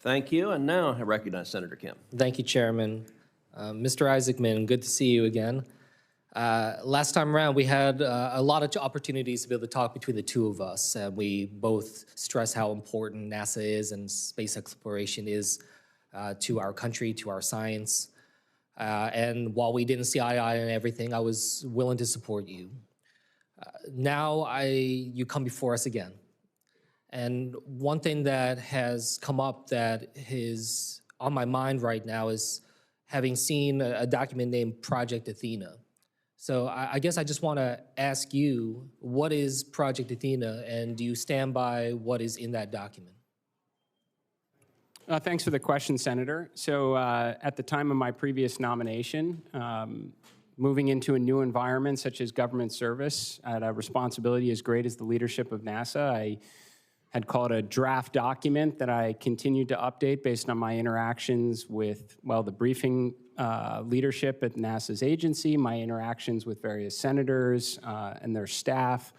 Thank you, and now I recognize Senator Kim. Thank you, Chairman. Mr. Isaacman, good to see you again. Last time around, we had a lot of opportunities to be able to talk between the two of us. We both stress how important NASA is and space exploration is to our country, to our science. And while we didn't see eye to eye on everything, I was willing to support you. Now you come before us again. And one thing that has come up that is on my mind right now is having seen a document named Project Athena. So I guess I just want to ask you, what is Project Athena, and do you stand by what is in that document? Thanks for the question, Senator. So at the time of my previous nomination, moving into a new environment such as government service at a responsibility as great as the leadership of NASA, I had called a draft document that I continued to update based on my interactions with, well, the briefing leadership at NASA's agency, my interactions with various senators and their staff.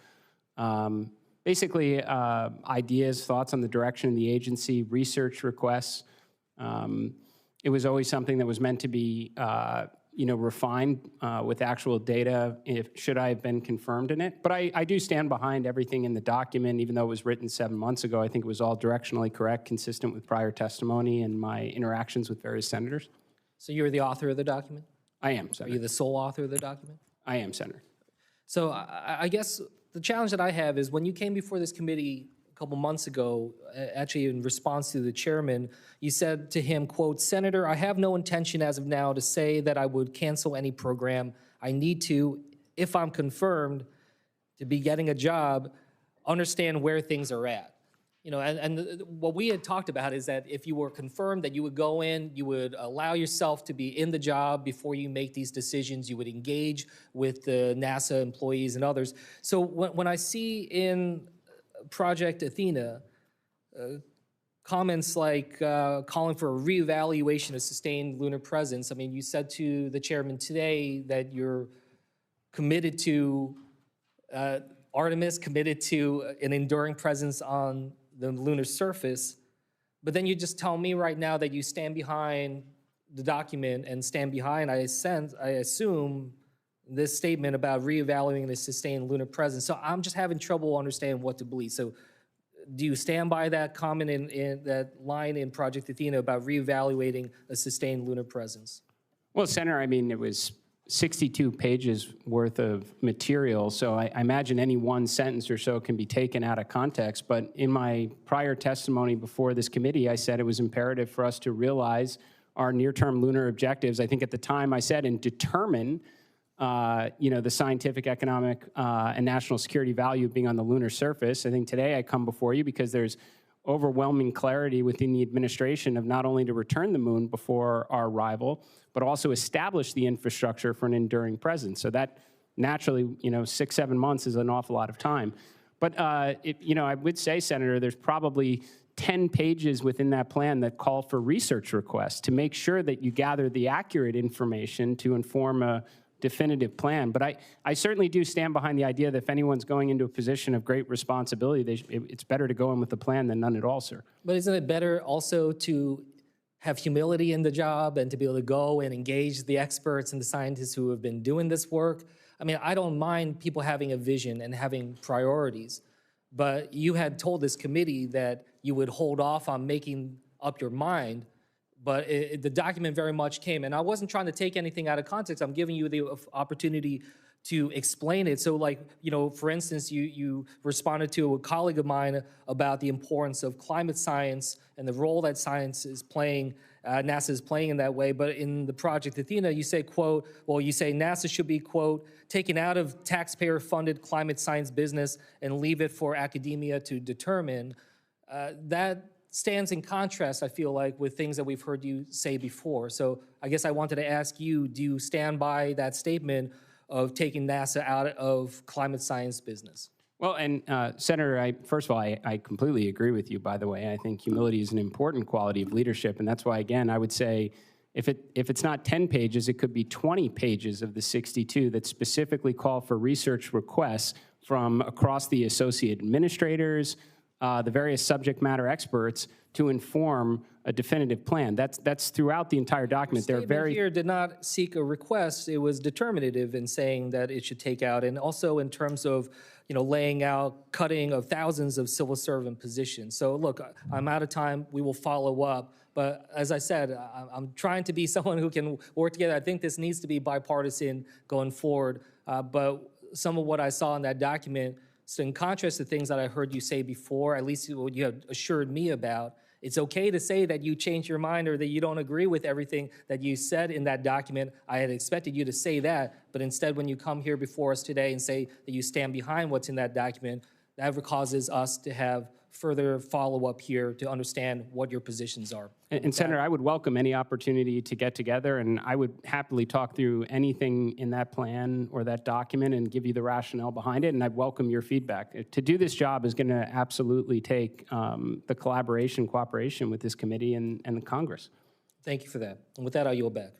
Basically, ideas, thoughts on the direction of the agency, research requests. It was always something that was meant to be refined with actual data should I have been confirmed in it. But I do stand behind everything in the document, even though it was written 7 months ago. I think it was all directionally correct, consistent with prior testimony and my interactions with various senators. So you're the author of the document? I am, Senator. Are you the sole author of the document? I am, Senator. So I guess the challenge that I have is when you came before this committee a couple months ago, actually in response to the chairman, you said to him, quote, "Senator, I have no intention as of now to say that I would cancel any program. I need to, if I'm confirmed to be getting a job, understand where things are at." You know, and what we had talked about is that if you were confirmed that you would go in, you would allow yourself to be in the job before you make these decisions. You would engage with the NASA employees and others. So when I see in Project Athena comments like calling for a reevaluation of sustained lunar presence, I mean, you said to the chairman today that you're committed to Artemis, committed to an enduring presence on the lunar surface, but then you just tell me right now that you stand behind the document and stand behind, I assume, this statement about reevaluating the sustained lunar presence. So I'm just having trouble understanding what to believe. So do you stand by that comment in that line in Project Athena about reevaluating a sustained lunar presence? Well, Senator, I mean, it was 62 pages worth of material, so I imagine any one sentence or so can be taken out of context. But in my prior testimony before this committee, I said it was imperative for us to realize our near-term lunar objectives. I think at the time I said, and determine the scientific, economic, and national security value of being on the lunar surface. I think today I come before you because there's overwhelming clarity within the administration of not only to return the moon before our arrival, but also establish the infrastructure for an enduring presence. So that naturally, 6, 7 months is an awful lot of time. But I would say, Senator, there's probably 10 pages within that plan that call for research requests to make sure that you gather the accurate information to inform a definitive plan. But I certainly do stand behind the idea that if anyone's going into a position of great responsibility, it's better to go in with a plan than none at all, sir. But isn't it better also to have humility in the job and to be able to go and engage the experts and the scientists who have been doing this work? I mean, I don't mind people having a vision and having priorities, but you had told this committee that you would hold off on making up your mind. But the document very much came, and I wasn't trying to take anything out of context. I'm giving you the opportunity to explain it. So like, for instance, you responded to a colleague of mine about the importance of climate science and the role that science is playing, NASA is playing in that way. But in the Project Athena, you say, quote, you say NASA should be, quote, taken out of taxpayer-funded climate science business and leave it for academia to determine. That stands in contrast, I feel like, with things that we've heard you say before. So I guess I wanted to ask you, do you stand by that statement of taking NASA out of climate science business? Well, and Senator, first of all, I completely agree with you, by the way. I think humility is an important quality of leadership, and that's why, again, I would say if it's not 10 pages, it could be 20 pages of the 62 that specifically call for research requests from across the associate administrators, the various subject matter experts to inform a definitive plan. That's throughout the entire document. They're Statement very here did not seek a request. It was determinative in saying that it should take out, and also in terms of, laying out cutting of thousands of civil servant positions. So look, I'm out of time. We will follow up. But as I said, I'm trying to be someone who can work together. I think this needs to be bipartisan going forward. But some of what I saw in that document, so in contrast to things that I heard you say before, at least what you have assured me about, it's okay to say that you changed your mind or that you don't agree with everything that you said in that document. I had expected you to say that, but instead when you come here before us today and say that you stand behind what's in that document, that causes us to have further follow-up here to understand what your positions are. And Senator, I would welcome any opportunity to get together, and I would happily talk through anything in that plan or that document and give you the rationale behind it, and I'd welcome your feedback. To do this job is going to absolutely take the cooperation with this committee and the Congress. Thank you for that. And with that, I'll yield back.